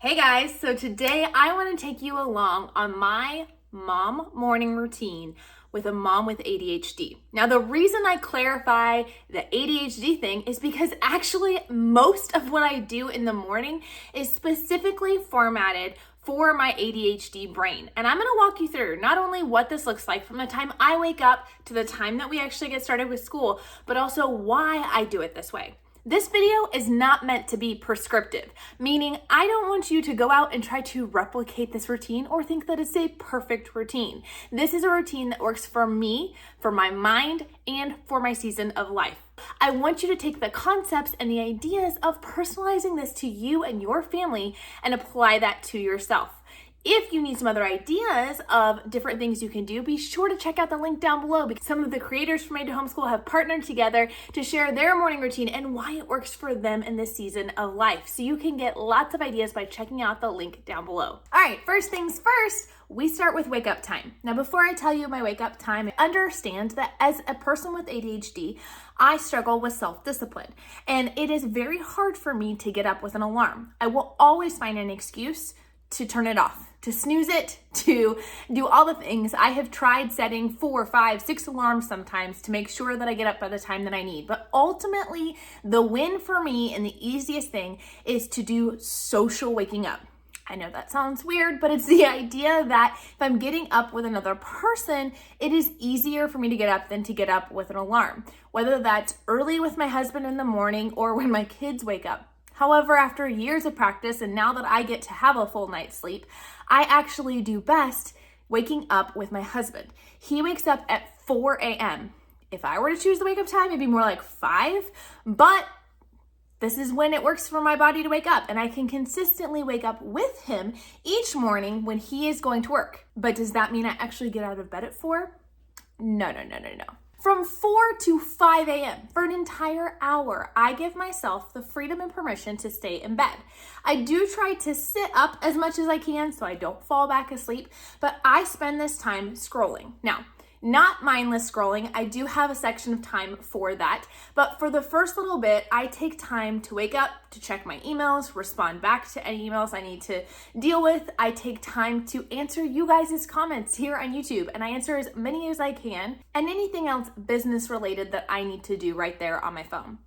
Hey guys, so today I want to take you along on my mom morning routine with a mom with ADHD. Now, the reason I clarify the ADHD thing is because actually most of what I do in the morning is specifically formatted for my ADHD brain. And I'm gonna walk you through not only what this looks like from the time I wake up to the time that we actually get started with school, but also why I do it this way. This video is not meant to be prescriptive, meaning I don't want you to go out and try to replicate this routine or think that it's a perfect routine. This is a routine that works for me, for my mind, and for my season of life. I want you to take the concepts and the ideas of personalizing this to you and your family and apply that to yourself. If you need some other ideas of different things you can do, be sure to check out the link down below because some of the creators from ADHD Homeschool have partnered together to share their morning routine and why it works for them in this season of life. So you can get lots of ideas by checking out the link down below. All right, first things first, we start with wake up time. Now, before I tell you my wake up time, understand that as a person with ADHD, I struggle with self-discipline, and it is very hard for me to get up with an alarm. I will always find an excuse to turn it off, to snooze it, to do all the things. I have tried setting 4, 5, 6 alarms sometimes to make sure that I get up by the time that I need. But ultimately, the win for me and the easiest thing is to do social waking up. I know that sounds weird, but it's the idea that if I'm getting up with another person, it is easier for me to get up than to get up with an alarm, whether that's early with my husband in the morning or when my kids wake up. However, after years of practice and now that I get to have a full night's sleep, I actually do best waking up with my husband. He wakes up at 4 a.m. If I were to choose the wake up time, it'd be more like 5, but this is when it works for my body to wake up, and I can consistently wake up with him each morning when he is going to work. But does that mean I actually get out of bed at 4? No. From 4 to 5 a.m. for an entire hour, I give myself the freedom and permission to stay in bed. I do try to sit up as much as I can so I don't fall back asleep, but I spend this time scrolling. Now, not mindless scrolling. I do have a section of time for that. But for the first little bit, I take time to wake up, to check my emails, respond back to any emails I need to deal with. I take time to answer you guys' comments here on YouTube, and I answer as many as I can, and anything else business related that I need to do right there on my phone.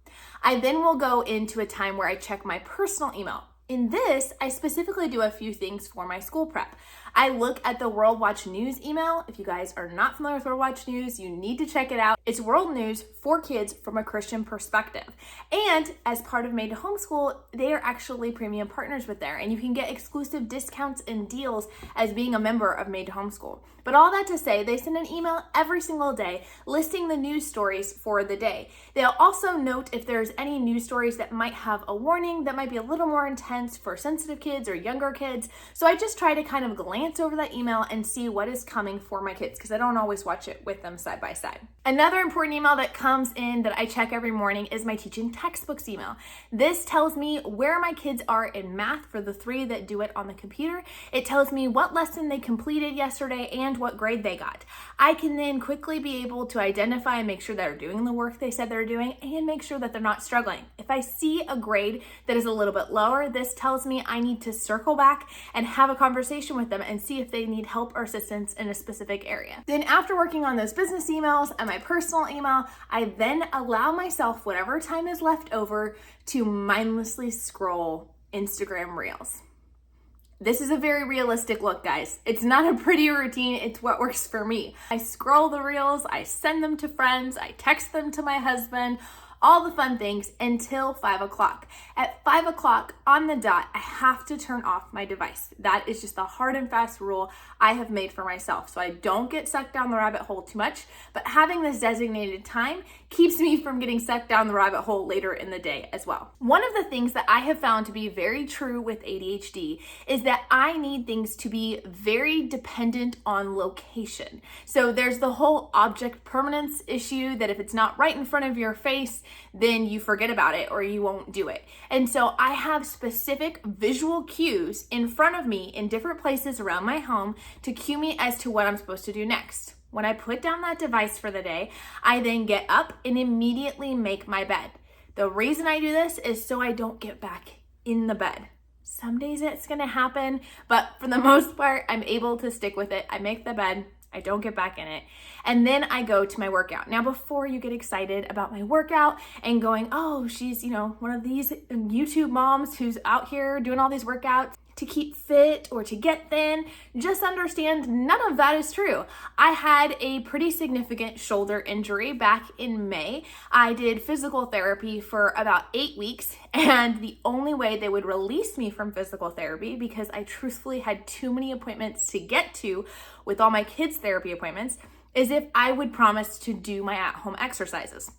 I then will go into a time where I check my personal email. In this, I specifically do a few things for my school prep. I look at the World Watch News email. If you guys are not familiar with World Watch News, you need to check it out. It's world news for kids from a Christian perspective. And as part of ADHD Homeschool, they are actually premium partners with there, and you can get exclusive discounts and deals as being a member of ADHD Homeschool. But all that to say, they send an email every single day listing the news stories for the day. They'll also note if there's any news stories that might have a warning that might be a little more intense for sensitive kids or younger kids. So I just try to kind of glance over that email and see what is coming for my kids because I don't always watch it with them side by side. Another important email that comes in that I check every morning is my teaching textbooks email. This tells me where my kids are in math for the 3 that do it on the computer. It tells me what lesson they completed yesterday and what grade they got. I can then quickly be able to identify and make sure they're doing the work they said they're doing and make sure that they're not struggling. If I see a grade that is a little bit lower, this tells me I need to circle back and have a conversation with them and see if they need help or assistance in a specific area. Then after working on those business emails and my personal email, I then allow myself whatever time is left over to mindlessly scroll Instagram Reels. This is a very realistic look, guys. It's not a pretty routine, it's what works for me. I scroll the Reels, I send them to friends, I text them to my husband, all the fun things until 5 o'clock. At 5 o'clock on the dot, I have to turn off my device. That is just a hard and fast rule I have made for myself. So I don't get sucked down the rabbit hole too much, but having this designated time keeps me from getting sucked down the rabbit hole later in the day as well. One of the things that I have found to be very true with ADHD is that I need things to be very dependent on location. So there's the whole object permanence issue that if it's not right in front of your face, then you forget about it or you won't do it. And so I have specific visual cues in front of me in different places around my home to cue me as to what I'm supposed to do next. When I put down that device for the day, I then get up and immediately make my bed. The reason I do this is so I don't get back in the bed. Some days it's gonna happen, but for the most part, I'm able to stick with it. I make the bed, I don't get back in it, and then I go to my workout. Now, before you get excited about my workout and going, oh, she's, one of these YouTube moms who's out here doing all these workouts to keep fit or to get thin, just understand none of that is true. I had a pretty significant shoulder injury back in May. I did physical therapy for about 8 weeks, and the only way they would release me from physical therapy, because I truthfully had too many appointments to get to with all my kids' therapy appointments, is if I would promise to do my at-home exercises.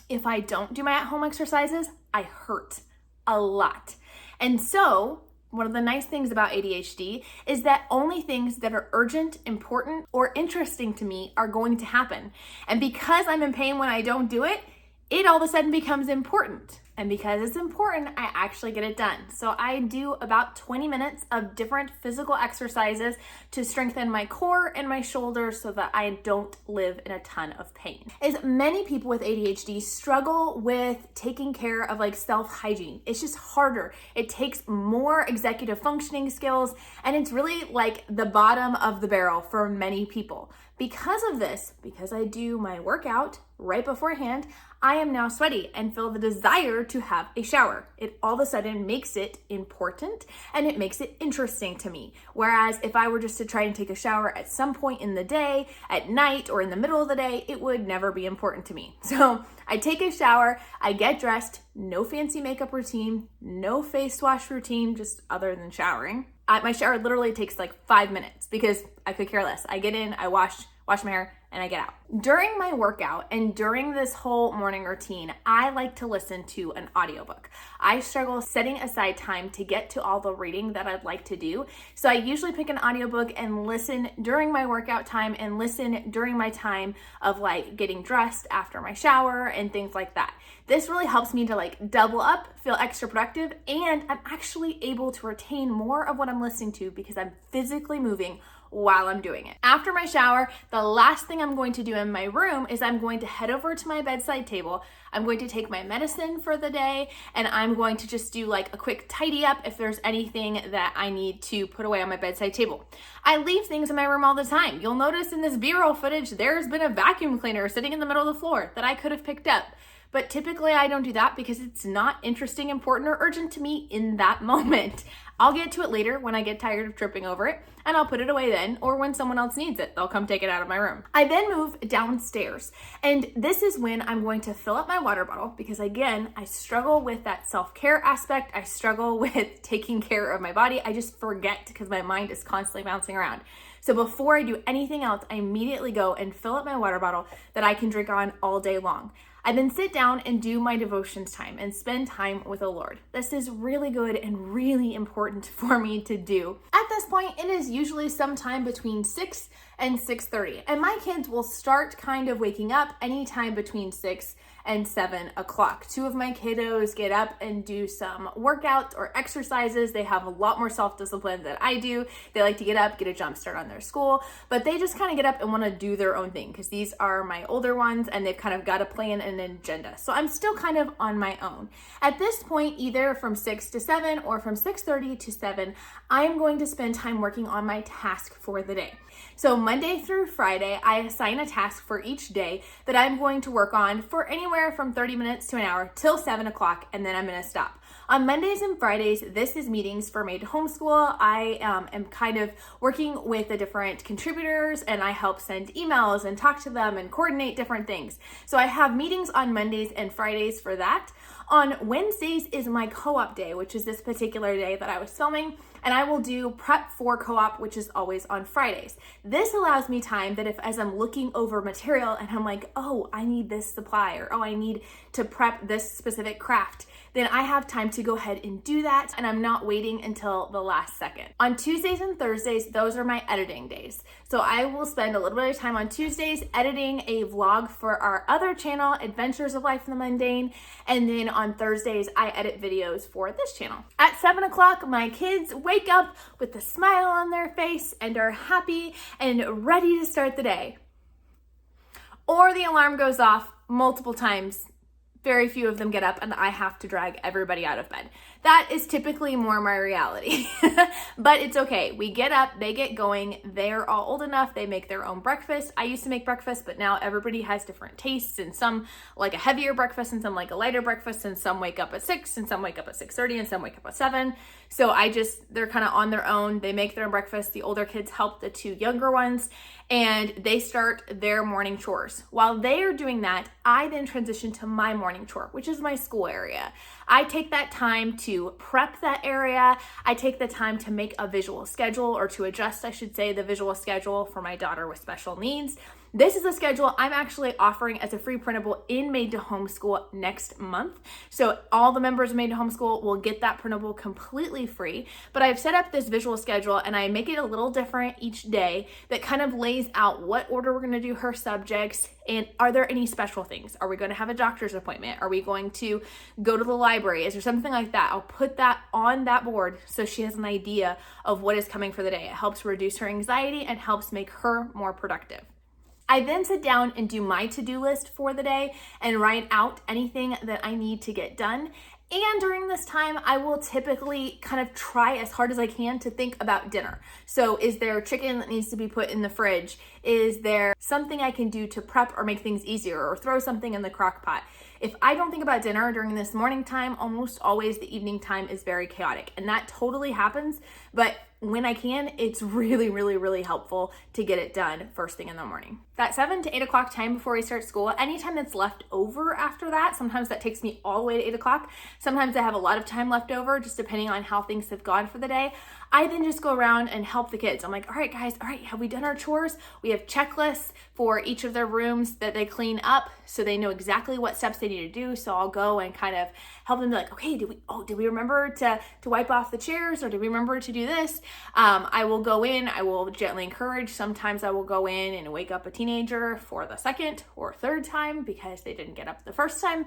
If I don't do my at-home exercises, I hurt a lot. And so one of the nice things about ADHD is that only things that are urgent, important, or interesting to me are going to happen. And because I'm in pain when I don't do it, it all of a sudden becomes important. And because it's important, I actually get it done. So I do about 20 minutes of different physical exercises to strengthen my core and my shoulders so that I don't live in a ton of pain. As many people with ADHD struggle with taking care of self-hygiene. It's just harder. It takes more executive functioning skills, and it's really like the bottom of the barrel for many people. Because of this, because I do my workout right beforehand, I am now sweaty and feel the desire to have a shower. It all of a sudden makes it important and it makes it interesting to me. Whereas if I were just to try and take a shower at some point in the day, at night, or in the middle of the day, it would never be important to me. So I take a shower, I get dressed, no fancy makeup routine, no face wash routine, just other than showering. My shower literally takes 5 minutes because I could care less. I get in, I wash my hair, and I get out. During my workout and during this whole morning routine, I like to listen to an audiobook. I struggle setting aside time to get to all the reading that I'd like to do. So I usually pick an audiobook and listen during my workout time and listen during my time of getting dressed after my shower and things like that. This really helps me to double up, feel extra productive, and I'm actually able to retain more of what I'm listening to because I'm physically moving while I'm doing it. After my shower, the last thing I'm going to do in my room is I'm going to head over to my bedside table. I'm going to take my medicine for the day, and I'm going to just do a quick tidy up if there's anything that I need to put away on my bedside table. I leave things in my room all the time. You'll notice in this B-roll footage, there's been a vacuum cleaner sitting in the middle of the floor that I could have picked up. But typically I don't do that because it's not interesting, important, or urgent to me in that moment. I'll get to it later when I get tired of tripping over it, and I'll put it away then, or when someone else needs it, they'll come take it out of my room. I then move downstairs, and this is when I'm going to fill up my water bottle because, again, I struggle with that self-care aspect. I struggle with taking care of my body. I just forget because my mind is constantly bouncing around. So before I do anything else, I immediately go and fill up my water bottle that I can drink on all day long. I then sit down and do my devotions time and spend time with the Lord. This is really good and really important for me to do. At this point, it is usually sometime between 6 and 6:30, and my kids will start kind of waking up anytime between 6 and 7 o'clock. Two of my kiddos get up and do some workouts or exercises. They have a lot more self-discipline than I do. They like to get up, get a jump start on their school, but they just kind of get up and want to do their own thing because these are my older ones and they've kind of got a plan and an agenda. So I'm still kind of on my own. At this point, either from 6 to 7 or from 6:30 to 7, I am going to spend time working on my task for the day. So Monday through Friday, I assign a task for each day that I'm going to work on for anywhere from 30 minutes to an hour till 7 o'clock, and then I'm going to stop. On Mondays and Fridays, this is meetings for ADHD Homeschool. I am kind of working with the different contributors, and I help send emails and talk to them and coordinate different things. So I have meetings on Mondays and Fridays for that. On Wednesdays is my co-op day, which is this particular day that I was filming, and I will do prep for co-op, which is always on Fridays. This allows me time that as I'm looking over material and I'm like, oh, I need this supply, or oh, I need to prep this specific craft, then I have time to go ahead and do that, and I'm not waiting until the last second. On Tuesdays and Thursdays, those are my editing days. So I will spend a little bit of time on Tuesdays editing a vlog for our other channel, Adventures of Life in the Mundane, and then on Thursdays, I edit videos for this channel. At 7 o'clock, my kids wake up with a smile on their face and are happy and ready to start the day. Or the alarm goes off multiple times. Very few of them get up and I have to drag everybody out of bed. That is typically more my reality, but it's okay. We get up, they get going. They're all old enough. They make their own breakfast. I used to make breakfast, but now everybody has different tastes, and some like a heavier breakfast and some like a lighter breakfast, and some wake up at 6 and some wake up at 6:30 and some wake up at 7. So they're kind of on their own. They make their own breakfast. The older kids help the 2 younger ones, and they start their morning chores. While they are doing that, I then transition to my morning chore, which is my school area. I take that time to prep that area. I take the time to make a visual schedule, or to adjust, I should say, the visual schedule for my daughter with special needs. This is a schedule I'm actually offering as a free printable in Made to Homeschool next month. So all the members of Made to Homeschool will get that printable completely free. But I've set up this visual schedule and I make it a little different each day that kind of lays out what order we're going to do her subjects, and are there any special things? Are we going to have a doctor's appointment? Are we going to go to the library? Is there something like that? I'll put that on that board so she has an idea of what is coming for the day. It helps reduce her anxiety and helps make her more productive. I then sit down and do my to-do list for the day and write out anything that I need to get done. And during this time, I will typically kind of try as hard as I can to think about dinner. So is there chicken that needs to be put in the fridge? Is there something I can do to prep or make things easier, or throw something in the crock pot? If I don't think about dinner during this morning time, almost always the evening time is very chaotic, and that totally happens. But when I can, it's really, really, really helpful to get it done first thing in the morning. That 7 to 8 o'clock time before we start school, anytime that's left over after that, sometimes that takes me all the way to 8 o'clock. Sometimes I have a lot of time left over, just depending on how things have gone for the day. I then just go around and help the kids. I'm like, all right, guys, all right, have we done our chores? We have checklists for each of their rooms that they clean up, so they know exactly what steps they need to do. So I'll go and kind of help them be like, okay, did we remember to wipe off the chairs, or did we remember to do this? I will go in, I will gently encourage. Sometimes I will go in and wake up a teenager for the second or third time because they didn't get up the first time.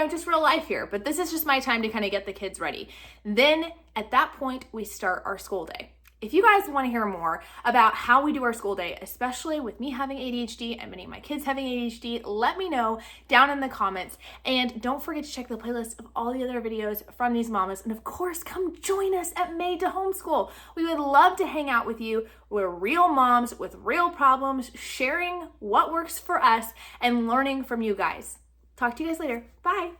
Just real life here. But this is just my time to kind of get the kids ready. Then at that point, we start our school day. If you guys want to hear more about how we do our school day, especially with me having ADHD and many of my kids having ADHD, let me know down in the comments. And don't forget to check the playlist of all the other videos from these mamas. And of course, come join us at Made to Homeschool. We would love to hang out with you. We're real moms with real problems, sharing what works for us and learning from you guys. Talk to you guys later. Bye.